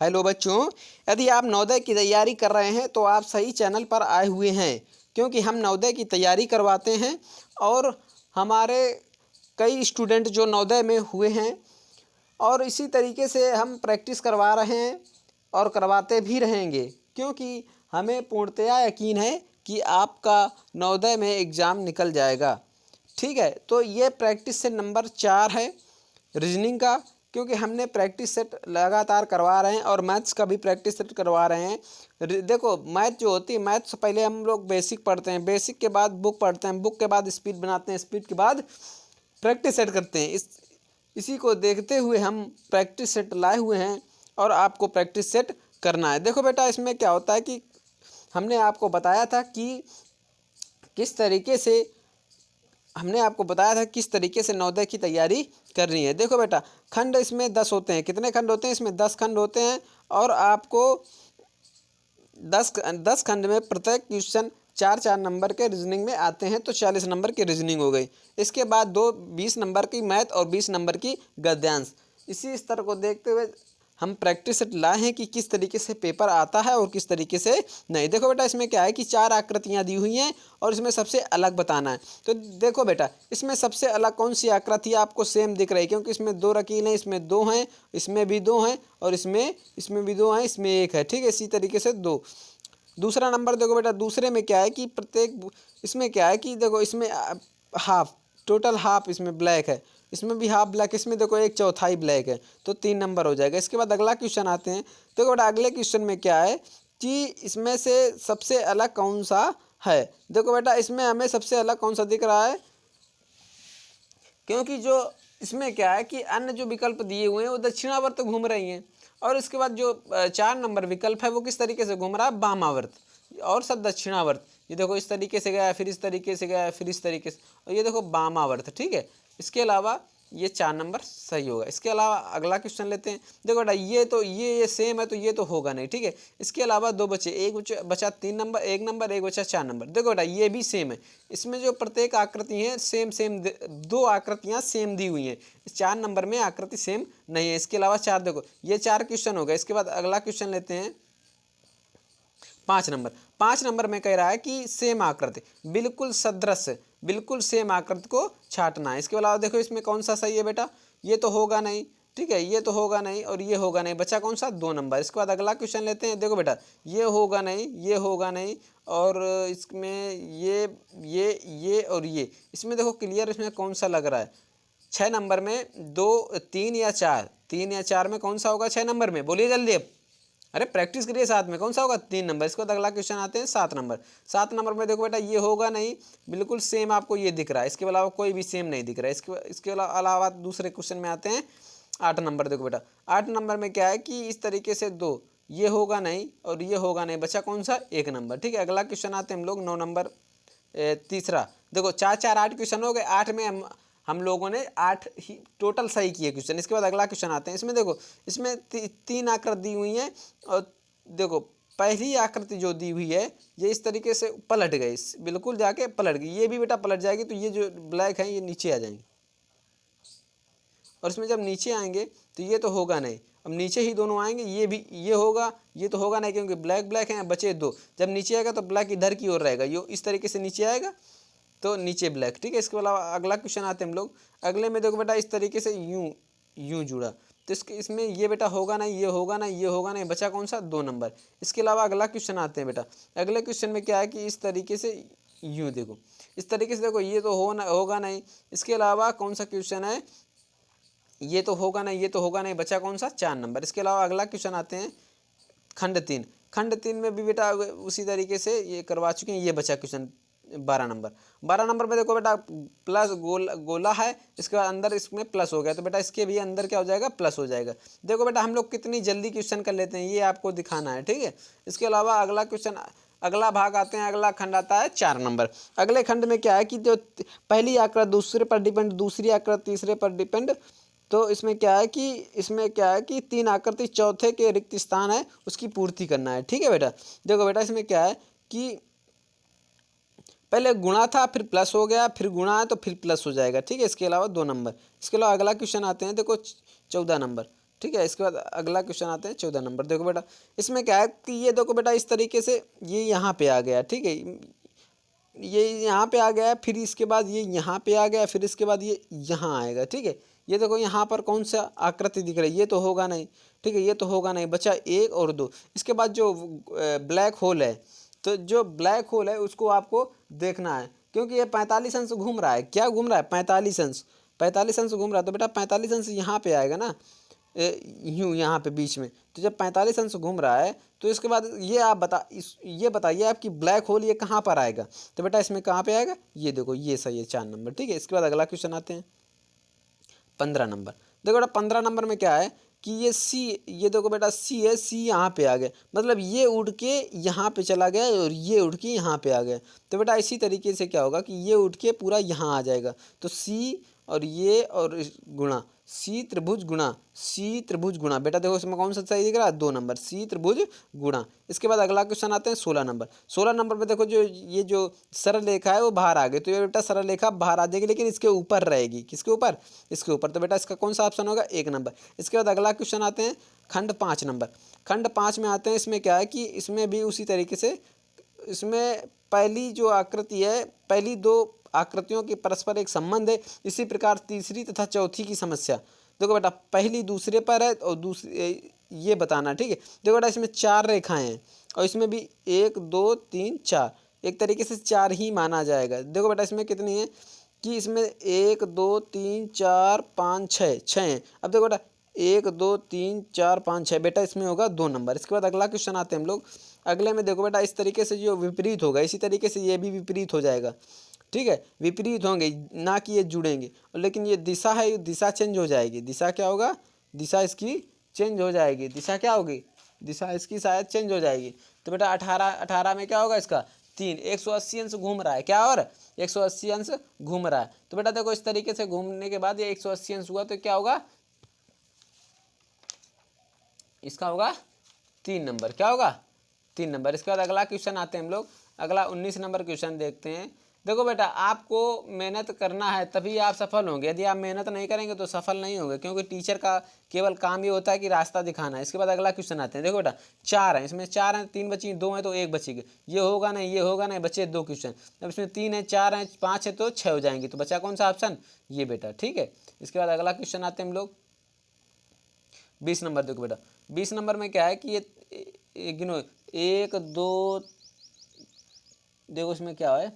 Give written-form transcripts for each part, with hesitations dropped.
Hello बच्चों, यदि आप नवोदय की तैयारी कर रहे हैं तो आप सही चैनल पर आए हुए हैं, क्योंकि हम नवोदय की तैयारी करवाते हैं और हमारे कई स्टूडेंट जो नवोदय में हुए हैं और इसी तरीके से हम प्रैक्टिस करवा रहे हैं और करवाते भी रहेंगे, क्योंकि हमें पूर्णतया यकीन है कि आपका नवोदय में एग्ज़ाम निकल जाएगा। ठीक है, तो ये प्रैक्टिस सेट नंबर 4 है रीजनिंग का, क्योंकि हमने प्रैक्टिस सेट लगातार करवा रहे हैं और मैथ्स का भी प्रैक्टिस सेट करवा रहे हैं। देखो, मैथ जो होती है, मैथ से पहले हम लोग बेसिक पढ़ते हैं, बेसिक के बाद बुक पढ़ते हैं, बुक के बाद स्पीड बनाते हैं, स्पीड के बाद प्रैक्टिस सेट करते हैं। इसी को देखते हुए हम प्रैक्टिस सेट लाए हुए हैं और आपको प्रैक्टिस सेट करना है। देखो बेटा, इसमें क्या होता है कि हमने आपको बताया था कि किस तरीके से किस तरीके से नवोदय की तैयारी करनी है। देखो बेटा, खंड इसमें 10 होते हैं। कितने खंड होते हैं? इसमें 10 खंड होते हैं और आपको 10 खंड में प्रत्येक क्वेश्चन 4-4 नंबर के रीजनिंग में आते हैं, तो 40 नंबर की रीजनिंग हो गई। इसके बाद 20 नंबर की मैथ और 20 नंबर की गद्यांश। इसी स्तर को देखते हुए हम प्रैक्टिस सेट लाए हैं कि किस तरीके से पेपर आता है और किस तरीके से नहीं। देखो बेटा, इसमें क्या है कि 4 आकृतियाँ दी हुई हैं और इसमें सबसे अलग बताना है। तो देखो बेटा, इसमें सबसे अलग कौन सी आकृति आपको सेम दिख रही है, क्योंकि इसमें 2 रकील हैं, इसमें 2 हैं, इसमें भी 2 हैं और इसमें भी 2 हैं, इसमें 1 है। ठीक है, इसी तरीके से 2। दूसरा नंबर देखो बेटा, दूसरे में क्या है कि इसमें क्या है कि देखो, इसमें हाफ, टोटल हाफ इसमें ब्लैक है, इसमें भी हाफ ब्लैक, इसमें देखो 1/4 ब्लैक है, तो 3 नंबर हो जाएगा। इसके बाद अगला क्वेश्चन आते हैं। देखो बेटा, अगले क्वेश्चन में क्या है कि इसमें से सबसे अलग कौन सा है। देखो बेटा, इसमें हमें सबसे अलग कौन सा दिख रहा है, क्योंकि जो इसमें क्या है कि अन्य जो विकल्प दिए हुए हैं वो दक्षिणावर्त घूम रही हैं, और इसके बाद जो 4 नंबर विकल्प है वो किस तरीके से घूम रहा है? वामावर्त, और सब दक्षिणावर्त। ये देखो, इस तरीके से गया, फिर इस तरीके से गया, फिर इस तरीके से, और ये देखो वामावर्त। ठीक है, इसके अलावा ये 4 नंबर सही होगा। इसके अलावा अगला क्वेश्चन लेते हैं। देखो बेटा, ये सेम है, तो ये तो होगा नहीं। ठीक है, इसके अलावा 2 बचे, एक बचा 3 नंबर, 1 नंबर, एक बचा 4 नंबर। देखो बेटा, ये भी सेम है। इसमें जो प्रत्येक आकृति है सेम 2 आकृतियाँ सेम दी हुई हैं। इस 4 नंबर में आकृति सेम नहीं है। इसके अलावा 4, देखो ये 4 क्वेश्चन हो गए। इसके बाद अगला क्वेश्चन लेते हैं 5 नंबर। 5 नंबर में कह रहा है कि सेम आकृति, बिल्कुल सदृश, बिल्कुल सेम आकृति को छांटना है। इसके अलावा देखो, इसमें कौन सा सही है बेटा? ये तो होगा नहीं। ठीक है, ये तो होगा नहीं और ये होगा नहीं, बचा कौन सा? 2 नंबर। इसके बाद अगला क्वेश्चन लेते हैं। देखो बेटा, ये होगा नहीं, ये होगा नहीं, और इसमें ये और ये, इसमें देखो क्लियर, इसमें कौन सा लग रहा है? 6 नंबर में 2, 3 या 4, 3 या 4 में कौन सा होगा 6 नंबर में? बोलिए जल्दी अब। अरे प्रैक्टिस करिए साथ में, कौन सा होगा? 3 नंबर। इसके बाद अगला क्वेश्चन आते हैं 7 नंबर। 7 नंबर में देखो बेटा, ये होगा नहीं, बिल्कुल सेम आपको ये दिख रहा है, इसके अलावा कोई भी सेम नहीं दिख रहा है। इसके अलावा दूसरे क्वेश्चन में आते हैं 8 नंबर। देखो बेटा, 8 नंबर में क्या है कि इस तरीके से 2, ये होगा नहीं और ये होगा नहीं, बचा कौन सा? 1 नंबर। ठीक है, अगला क्वेश्चन आते हैं हम लोग 9 नंबर, तीसरा। देखो 4 4 8 क्वेश्चन हो गए। 8 में हम लोगों ने 8 ही टोटल सही किए क्वेश्चन। इसके बाद अगला क्वेश्चन आते हैं। इसमें देखो, इसमें 3 आकृति दी हुई हैं और देखो, पहली आकृति जो दी हुई है ये इस तरीके से पलट गई, बिल्कुल जाके पलट गई। ये भी बेटा पलट जाएगी, तो ये जो ब्लैक है ये नीचे आ जाएंगे, और इसमें जब नीचे आएंगे तो ये तो होगा नहीं। अब नीचे ही दोनों आएंगे, ये भी ये होगा, ये तो होगा नहीं, क्योंकि ब्लैक ब्लैक हैं, बचे 2। जब नीचे आएगा तो ब्लैक इधर की ओर रहेगा, ये इस तरीके से नीचे आएगा, तो नीचे ब्लैक। ठीक है, इसके अलावा अगला क्वेश्चन आते हैं हम लोग। अगले में देखो बेटा, इस तरीके से यूं जुड़ा, तो इसमें ये बेटा होगा नहीं, ये होगा नहीं, ये होगा नहीं, बचा कौन सा? 2 नंबर। इसके अलावा अगला क्वेश्चन आते हैं बेटा। अगले क्वेश्चन में क्या है कि इस तरीके से यूं देखो, इस तरीके से देखो, ये तो होगा नहीं। इसके अलावा कौन सा क्वेश्चन है? ये तो होगा नहीं, ये तो होगा नहीं, बचा कौन सा? 4 नंबर। इसके अलावा अगला क्वेश्चन आते हैं खंड 3। खंड 3 में भी बेटा उसी तरीके से ये करवा चुके हैं। ये बचा क्वेश्चन 12 नंबर। 12 नंबर में देखो बेटा, प्लस गोला है, इसके बाद अंदर इसमें प्लस हो गया, तो बेटा इसके भी अंदर क्या हो जाएगा? प्लस हो जाएगा। देखो बेटा, हम लोग कितनी जल्दी क्वेश्चन कर लेते हैं, ये आपको दिखाना है। ठीक है, इसके अलावा अगला क्वेश्चन, अगला भाग आते हैं। अगला खंड आता है 4 नंबर। अगले खंड में क्या है कि जो पहली आकृति दूसरे पर डिपेंड, दूसरी आकृति तीसरे पर डिपेंड, तो इसमें क्या है कि 3 आकृति चौथे के रिक्त स्थान है उसकी पूर्ति करना है। ठीक है बेटा, देखो बेटा, इसमें क्या है कि पहले गुणा था, फिर प्लस हो गया, फिर गुणा है तो फिर प्लस हो जाएगा। ठीक है, इसके अलावा 2 नंबर। इसके अलावा अगला क्वेश्चन आते हैं। देखो 14 नंबर। ठीक है। इसके बाद अगला क्वेश्चन आते हैं 14 नंबर। देखो बेटा इसमें क्या है कि ये देखो बेटा इस तरीके से ये यहाँ पे आ गया, ठीक है, ये यहाँ पे आ गया, फिर इसके बाद ये यहाँ पे आ गया, फिर इसके बाद ये यहाँ आएगा, ठीक है। ये देखो यहाँ पर कौन सा आकृति दिख रही है, ये तो होगा नहीं, ठीक है, ये तो होगा नहीं, बचा 1 और 2। इसके बाद जो ब्लैक होल है, तो जो ब्लैक होल है उसको आपको देखना है, क्योंकि ये 45 अंश घूम रहा है। क्या घूम रहा है? 45 अंश, 45 अंश घूम रहा है। तो बेटा 45 अंश यहाँ पे आएगा ना, यूँ यहाँ पे बीच में। तो जब 45 अंश घूम रहा है तो इसके बाद ये आप ये बताइए आपकी ब्लैक होल ये कहाँ पर आएगा? तो बेटा इसमें कहाँ पे आएगा? ये देखो ये सही है 4 नंबर, ठीक है। इसके बाद अगला क्वेश्चन आते हैं 15 नंबर। देखो बेटा 15 नंबर में क्या है कि ये सी, ये देखो बेटा सी है, सी यहाँ पे आ गया, मतलब ये उड़ के यहाँ पे चला गया और ये उड़ के यहाँ पे आ गया। तो बेटा इसी तरीके से क्या होगा कि ये उड़ के पूरा यहाँ आ जाएगा। तो सी और ये और गुणा, सी त्रिभुज गुणा, सी त्रिभुज गुणा। बेटा देखो इसमें कौन सा सही दिख रहा है? 2 नंबर, सी त्रिभुज गुणा। इसके बाद अगला क्वेश्चन आते हैं 16 नंबर। 16 नंबर में देखो जो ये जो सरल रेखा है वो बाहर आ गई, तो ये बेटा सरल रेखा बाहर आ जाएगी, लेकिन इसके ऊपर रहेगी। किसके ऊपर? इसके ऊपर। तो बेटा इसका कौन सा ऑप्शन होगा? 1 नंबर। इसके बाद अगला क्वेश्चन आते हैं खंड 5 नंबर। खंड 5 में आते हैं, इसमें क्या है कि इसमें भी उसी तरीके से, इसमें पहली जो आकृति है, पहली 2 आकृतियों के परस्पर एक संबंध है। इसी प्रकार तीसरी तथा चौथी की समस्या, देखो बेटा पहली दूसरे पर है और दूसरे ये बताना, ठीक है। देखो बेटा इसमें 4 रेखाएं हैं और इसमें भी 1 2 3 4, एक तरीके से 4 ही माना जाएगा। देखो बेटा इसमें कितनी है कि इसमें 1 2 3 4 5 6, 6 हैं। अब देखो बेटा 1 2 3 4 5 6, बेटा इसमें होगा 2 नंबर। इसके बाद अगला क्वेश्चन आते हैं हम लोग। अगले में देखो बेटा इस तरीके से जो विपरीत होगा, इसी तरीके से ये भी विपरीत हो जाएगा, ठीक है। विपरीत होंगे ना कि ये जुड़ेंगे, लेकिन ये दिशा है, ये दिशा चेंज हो जाएगी। दिशा क्या होगा? दिशा इसकी चेंज हो जाएगी। दिशा क्या होगी? दिशा इसकी शायद चेंज हो जाएगी। तो बेटा 18 में क्या होगा इसका? 3, 180 अंश घूम रहा है। क्या? और 180 अंश घूम रहा है। तो बेटा देखो इस तरीके से घूमने के बाद ये 180 अंश हुआ, तो क्या होगा? इसका होगा 3 नंबर। क्या होगा? 3 नंबर। इसके बाद अगला क्वेश्चन आते हैं हम लोग। अगला 19 नंबर क्वेश्चन देखते हैं। देखो बेटा आपको मेहनत करना है तभी आप सफल होंगे, यदि आप मेहनत नहीं करेंगे तो सफल नहीं होंगे, क्योंकि टीचर का केवल काम ये होता है कि रास्ता दिखाना है। इसके बाद अगला क्वेश्चन आते हैं। देखो बेटा 4 हैं, इसमें 4 हैं, 3 बची, 2 हैं तो 1 बची। ये होगा नहीं, ये होगा नहीं, बचे 2 क्वेश्चन। अब इसमें 3 है, 4 हैं, 5 है तो 6 हो जाएंगी। तो बचा कौन सा ऑप्शन? ये बेटा, ठीक है। इसके बाद अगला क्वेश्चन आते हैं हम लोग 20 नंबर। देखो बेटा 20 नंबर में क्या है कि ये गिनो 1 2, देखो इसमें क्या है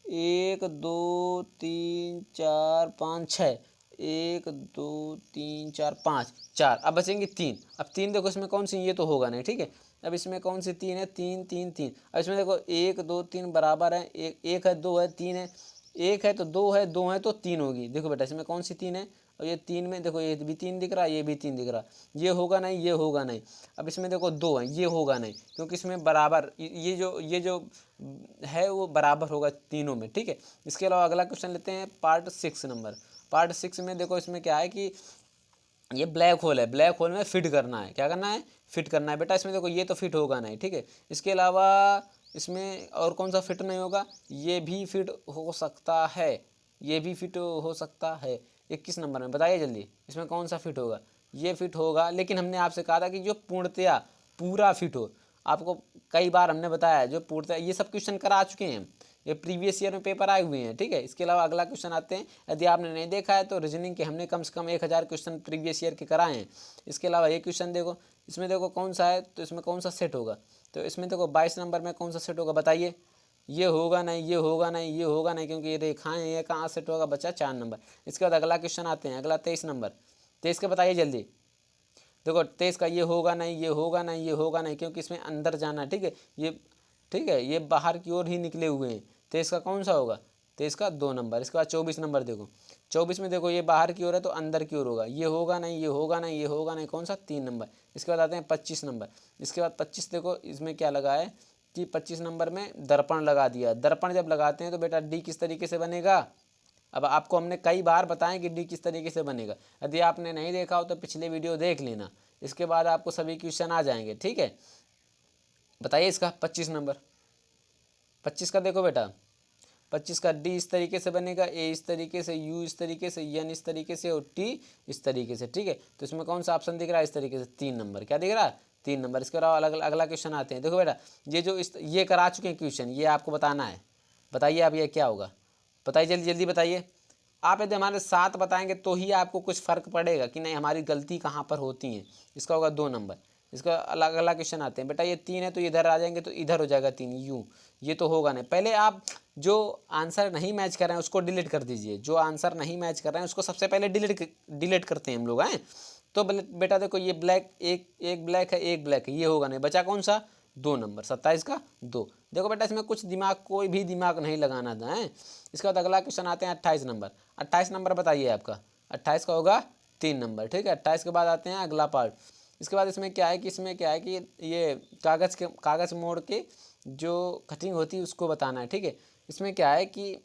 1 2 3 4 5 6, 1 2 3 4 5, 4। अब बचेंगे 3। अब 3 देखो इसमें कौन सी, ये तो होगा नहीं, ठीक है। अब इसमें कौन सी 3 है? 3 3 3। अब इसमें देखो 1 2 3 बराबर है, 1 है, 2 है, 3 है, 1 है तो 2 है, 2 है तो 3 होगी। देखो बेटा इसमें कौन सी 3 है? और ये 3 में देखो ये भी 3 दिख रहा है, ये भी 3 दिख रहा है। ये होगा नहीं, ये होगा नहीं। अब इसमें देखो 2 है, ये होगा नहीं, क्योंकि इसमें बराबर ये जो है वो बराबर होगा तीनों में, ठीक है। इसके अलावा अगला क्वेश्चन लेते हैं पार्ट 6 नंबर। पार्ट 6 में देखो इसमें क्या है कि ये ब्लैक होल है, ब्लैक होल में फिट करना है। क्या करना है? फिट करना है। बेटा इसमें देखो ये तो फिट होगा नहीं, ठीक है। इसके अलावा इसमें और कौन सा फिट नहीं होगा? ये भी फिट हो सकता है, ये भी फिट हो सकता है। 21 नंबर में बताइए जल्दी, इसमें कौन सा फिट होगा? ये फिट होगा, लेकिन हमने आपसे कहा था कि जो पूर्णतया पूरा फिट हो। आपको कई बार हमने बताया जो पूर्णतया, ये सब क्वेश्चन करा चुके हैं, ये प्रीवियस ईयर में पेपर आए हुए हैं, ठीक है। इसके अलावा अगला क्वेश्चन आते हैं। यदि आपने नहीं देखा है तो रीजनिंग के हमने कम से कम 1000 क्वेश्चन प्रीवियस ईयर के कराए हैं। इसके अलावा ये क्वेश्चन देखो, इसमें देखो कौन सा है, तो इसमें कौन सा सेट होगा? तो इसमें देखो 22 नंबर में कौन सा सेट होगा? बताइए। ये होगा नहीं, ये होगा नहीं, ये होगा नहीं, क्योंकि ये रेखाएं हैं, ये कहाँ सेट होगा? बचा 4 नंबर। इसके बाद अगला क्वेश्चन आते हैं, अगला 23 नंबर। 23 का बताइए जल्दी। देखो 23 का ये होगा नहीं, ये होगा नहीं, ये होगा नहीं, क्योंकि इसमें अंदर जाना है, ठीक है। ये ठीक है, ये बाहर की ओर ही निकले हुए हैं। 23 का कौन सा होगा? 23 का 2 नंबर। इसके बाद 24 नंबर देखो, 24 में देखो ये बाहर की ओर है तो अंदर की ओर होगा। ये होगा नहीं, ये होगा नहीं, ये होगा नहीं, कौन सा? 3 नंबर। इसके बाद आते हैं 25 नंबर। इसके बाद 25 देखो इसमें क्या लगा है कि 25 नंबर में दर्पण लगा दिया। दर्पण जब लगाते हैं तो बेटा डी किस तरीके से बनेगा? अब आपको हमने कई बार बताएं कि डी किस तरीके से बनेगा। यदि आपने नहीं देखा हो तो पिछले वीडियो देख लेना, इसके बाद आपको सभी क्वेश्चन आ जाएंगे, ठीक है। बताइए इसका 25 नंबर। 25 का देखो बेटा, 25 का डी इस तरीके से बनेगा, ए इस तरीके से, यू इस तरीके से, एन इस तरीके से और टी इस तरीके से, ठीक है। तो इसमें कौन सा ऑप्शन दिख रहा है, इस तरीके से 3 नंबर, क्या दिख रहा है 3 नंबर। इसके अलावा अगला क्वेश्चन आते हैं। देखो बेटा ये जो ये करा चुके हैं क्वेश्चन, ये आपको बताना है। बताइए आप ये क्या होगा, बताइए जल्दी जल्दी बताइए। आप यदि हमारे साथ बताएंगे तो ही आपको कुछ फ़र्क पड़ेगा कि नहीं हमारी गलती कहाँ पर होती है। इसका होगा 2 नंबर। इसका अलग अलग क्वेश्चन आते हैं। बेटा ये 3 है तो इधर आ जाएंगे तो इधर हो जाएगा 3 यूँ, ये तो होगा नहीं। पहले आप जो आंसर नहीं मैच कर रहे हैं उसको डिलीट कर दीजिए। जो आंसर नहीं मैच कर रहे हैं उसको सबसे पहले डिलीट करते हैं हम लोग हैं। तो बेटा देखो ये ब्लैक एक ब्लैक है, एक ब्लैक है, ये होगा नहीं। बचा कौन सा 2 नंबर, 27 का 2। देखो बेटा इसमें कुछ दिमाग, कोई भी दिमाग नहीं लगाना था है। इसके बाद अगला क्वेश्चन आते हैं 28 नंबर। 28 नंबर बताइए आपका, 28 का होगा 3 नंबर, ठीक है। 28 के बाद आते हैं अगला पार्ट। इसके बाद इसमें क्या है कि ये कागज़ मोड़ के जो कटिंग होती है उसको बताना है, ठीक है। इसमें क्या है कि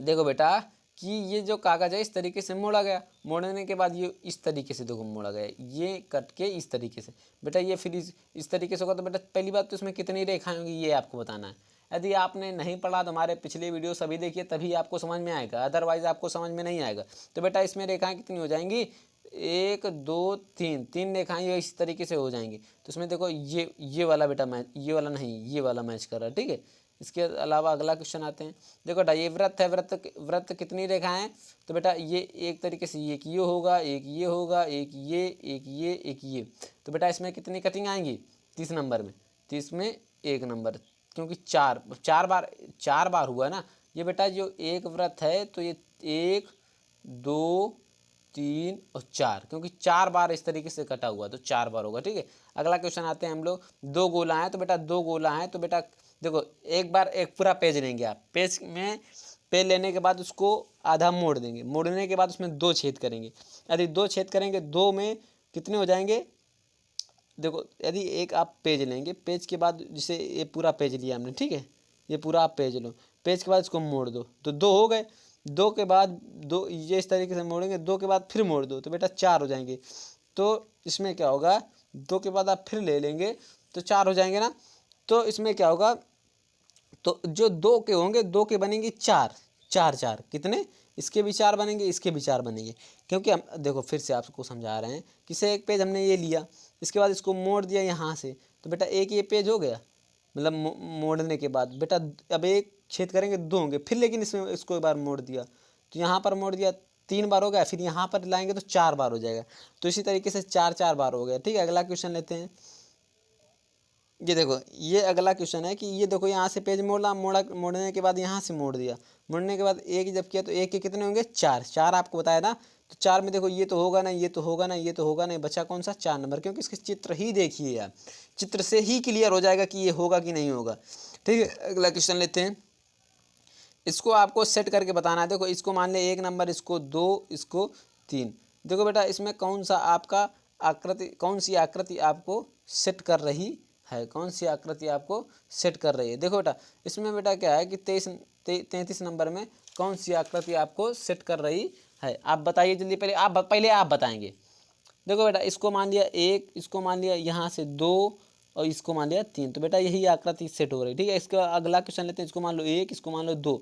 देखो बेटा कि ये जो कागज़ है इस तरीके से मोड़ा गया, मोड़ने के बाद ये इस तरीके से देखो मोड़ा गया, ये कट के इस तरीके से। बेटा ये फिर इस तरीके से होगा। तो बेटा पहली बात तो इसमें कितनी रेखाएं होंगी ये आपको बताना है। यदि आपने नहीं पढ़ा तो हमारे पिछले वीडियो सभी देखिए, तभी आपको समझ में आएगा, अदरवाइज़ आपको समझ में नहीं आएगा। तो बेटा इसमें रेखाएँ कितनी हो जाएंगी, 1 2 3 रेखाएँ ये इस तरीके से हो जाएंगी। तो इसमें देखो ये वाला बेटा मैच, ये वाला नहीं, ये वाला मैच कर रहा है, ठीक है। इसके अलावा अगला क्वेश्चन आते हैं। देखो बेटा ये वृत्त है, वृत्त कितनी रेखाएं हैं। तो बेटा ये एक तरीके से एक ये होगा, एक ये होगा, एक ये, एक ये, एक ये। तो बेटा इसमें कितनी कटिंग आएंगी 30 नंबर में, 30 में 1 नंबर, क्योंकि चार बार हुआ ना ये। बेटा जो एक वृत्त है तो ये 1 2 3 और 4, क्योंकि 4 बार इस तरीके से कटा हुआ तो 4 बार होगा, ठीक है। अगला क्वेश्चन आते हैं हम लोग। 2 गोला है तो बेटा 2 गोला है तो बेटा देखो एक बार एक पूरा पेज लेंगे आप, पेज लेने के बाद उसको आधा मोड़ देंगे, मोड़ने के बाद उसमें 2 छेद करेंगे। यदि 2 छेद करेंगे 2 में कितने हो जाएंगे, देखो यदि एक आप पेज लेंगे, पेज के बाद जैसे ये पूरा पेज लिया हमने, ठीक है, ये पूरा आप पेज लो, पेज के बाद इसको मोड़ दो तो 2 हो गए। 2 के बाद 2 ये इस तरीके से मोड़ेंगे, 2 के बाद फिर मोड़ दो तो बेटा 4 हो जाएंगे। तो इसमें क्या होगा, 2 के बाद आप फिर ले लेंगे तो 4 हो जाएंगे ना। तो इसमें क्या होगा, तो जो 2 के होंगे 2 के बनेंगे 4 4 कितने, इसके भी 4 बनेंगे, इसके भी 4 बनेंगे। क्योंकि हम देखो फिर से आपको समझा रहे हैं कि से एक पेज हमने ये लिया, इसके बाद इसको मोड़ दिया यहाँ से, तो बेटा एक ये पेज हो गया, मतलब मोड़ने के बाद बेटा अब एक छेद करेंगे 2 होंगे फिर, लेकिन इसमें इसको एक बार मोड़ दिया तो यहाँ पर मोड़ दिया 3 बार हो गया, फिर यहाँ पर लाएंगे तो 4 बार हो जाएगा। तो इसी तरीके से 4 बार हो गया, ठीक है। अगला क्वेश्चन लेते हैं। ये देखो ये अगला क्वेश्चन है कि ये देखो यहाँ से पेज मोड़ने के बाद यहाँ से मोड़ दिया, मोड़ने के बाद एक जब किया तो एक के कितने होंगे 4 आपको बताया ना। तो 4 में देखो ये तो होगा ना, ये तो होगा ना, ये तो होगा नहीं, बचा कौन सा 4 नंबर, क्योंकि इसके चित्र ही देखिए यार, चित्र से ही क्लियर हो जाएगा कि ये होगा कि नहीं होगा, ठीक है। अगला क्वेश्चन लेते हैं। इसको आपको सेट करके बताना है। देखो इसको मान ले 1 नंबर, इसको 2, इसको 3। देखो बेटा इसमें कौन सा आपका आकृति, कौन सी आकृति आपको सेट कर रही है, कौन सी आकृति आपको सेट कर रही है। देखो बेटा इसमें बेटा क्या है कि 33 नंबर में कौन सी आकृति आपको सेट कर रही है, आप बताइए जल्दी। पहले आप बताएंगे। देखो बेटा इसको मान लिया 1, इसको मान लिया यहाँ से 2 और इसको मान लिया 3, तो बेटा यही आकृति सेट हो रही है, ठीक है। इसका अगला क्वेश्चन लेते हैं। इसको मान लो 1, इसको मान लो 2,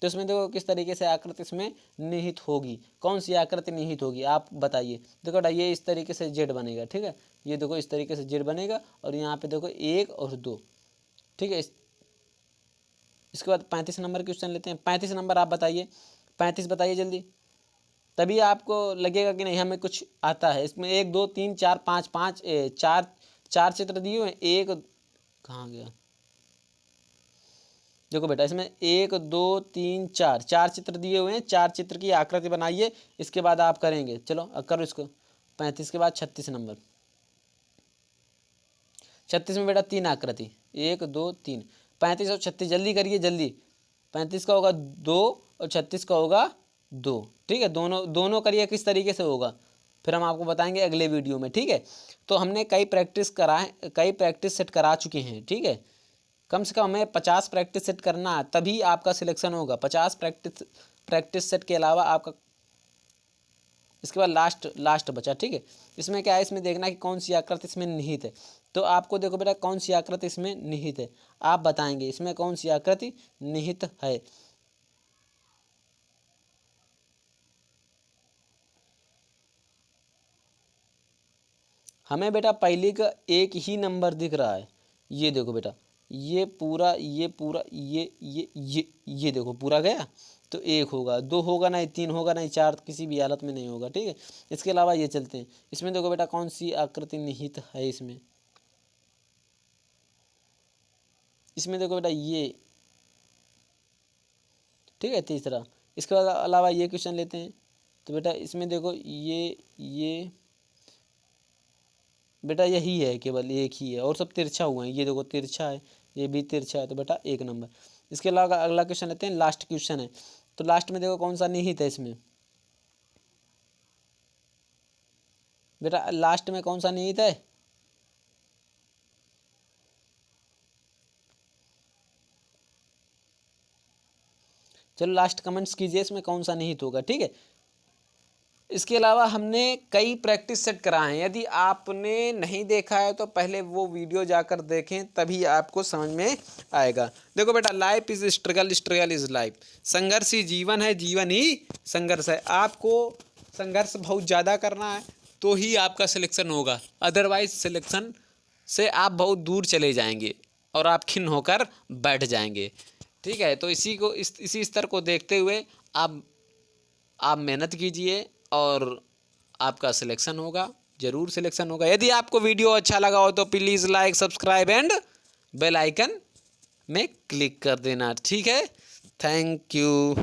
तो इसमें देखो किस तरीके से आकृति इसमें निहित होगी, कौन सी आकृति निहित होगी आप बताइए। देखो बेटा ये इस तरीके से जेड बनेगा, ठीक है, ये देखो इस तरीके से जेड बनेगा और यहाँ पे देखो 1 और 2, ठीक है। इसके बाद 35 नंबर क्वेश्चन लेते हैं। 35 नंबर आप बताइए, 35 बताइए जल्दी, तभी आपको लगेगा कि नहीं हमें कुछ आता है। इसमें 1 2 3 4 5 चार चित्र दिए हुए हैं, एक कहाँ गया, देखो बेटा इसमें 1 2 3 4 चित्र दिए हुए हैं, 4 चित्र की आकृति बनाइए, इसके बाद आप करेंगे। चलो करो इसको। 35 के बाद 36 नंबर। 36 में बेटा 3 आकृति, 1 2 3, 35 और 36 जल्दी करिए जल्दी। 35 का होगा 2 और 36 का होगा 2, ठीक है। दोनों करिए किस तरीके से होगा, फिर हम आपको बताएंगे अगले वीडियो में, ठीक है। तो हमने कई प्रैक्टिस सेट करा चुके हैं, ठीक है। कम से कम हमें 50 प्रैक्टिस सेट करना है, तभी आपका सिलेक्शन होगा। 50 प्रैक्टिस सेट के अलावा आपका इसके बाद लास्ट बचा, ठीक है। इसमें क्या है, इसमें देखना कि कौन सी आकृति इसमें निहित है। तो आपको देखो बेटा कौन सी आकृति इसमें निहित है, आप बताएंगे इसमें कौन सी आकृति निहित है। हमें बेटा पहले का एक ही नंबर दिख रहा है, ये देखो बेटा, ये पूरा ये देखो पूरा गया, तो 1 होगा, 2 होगा नहीं, 3 होगा नहीं, 4 किसी भी हालत में नहीं होगा। ठीक है, इसके अलावा ये चलते हैं, इसमें देखो बेटा कौन सी आकृति निहित है इसमें देखो बेटा ये, ठीक है, तीसरा। इसके बाद अलावा ये क्वेश्चन लेते हैं, तो बेटा इसमें देखो ये बेटा यही है, केवल एक ही है और सब तिरछा हुआ है, ये देखो तिरछा है, ये भी तिरछा है, तो बेटा 1 नंबर। इसके अलावा अगला क्वेश्चन लेते हैं, लास्ट क्वेश्चन है, तो लास्ट में देखो कौन सा निहित है इसमें, बेटा लास्ट में कौन सा निहित है, चलो लास्ट कमेंट्स कीजिए इसमें कौन सा निहित होगा। ठीक है, इसके अलावा हमने कई प्रैक्टिस सेट कराए हैं, यदि आपने नहीं देखा है तो पहले वो वीडियो जाकर देखें, तभी आपको समझ में आएगा। देखो बेटा, life is struggle, struggle is life, संघर्ष ही जीवन है, जीवन ही संघर्ष है। आपको संघर्ष बहुत ज़्यादा करना है तो ही आपका सिलेक्शन होगा, अदरवाइज सिलेक्शन से आप बहुत दूर चले जाएंगे और आप खिन्न होकर बैठ जाएंगे। ठीक है, तो इसी स्तर को देखते हुए आप मेहनत कीजिए और आपका सिलेक्शन होगा, ज़रूर सिलेक्शन होगा। यदि आपको वीडियो अच्छा लगा हो तो please like, subscribe and bell icon में क्लिक कर देना। ठीक है, थैंक यू।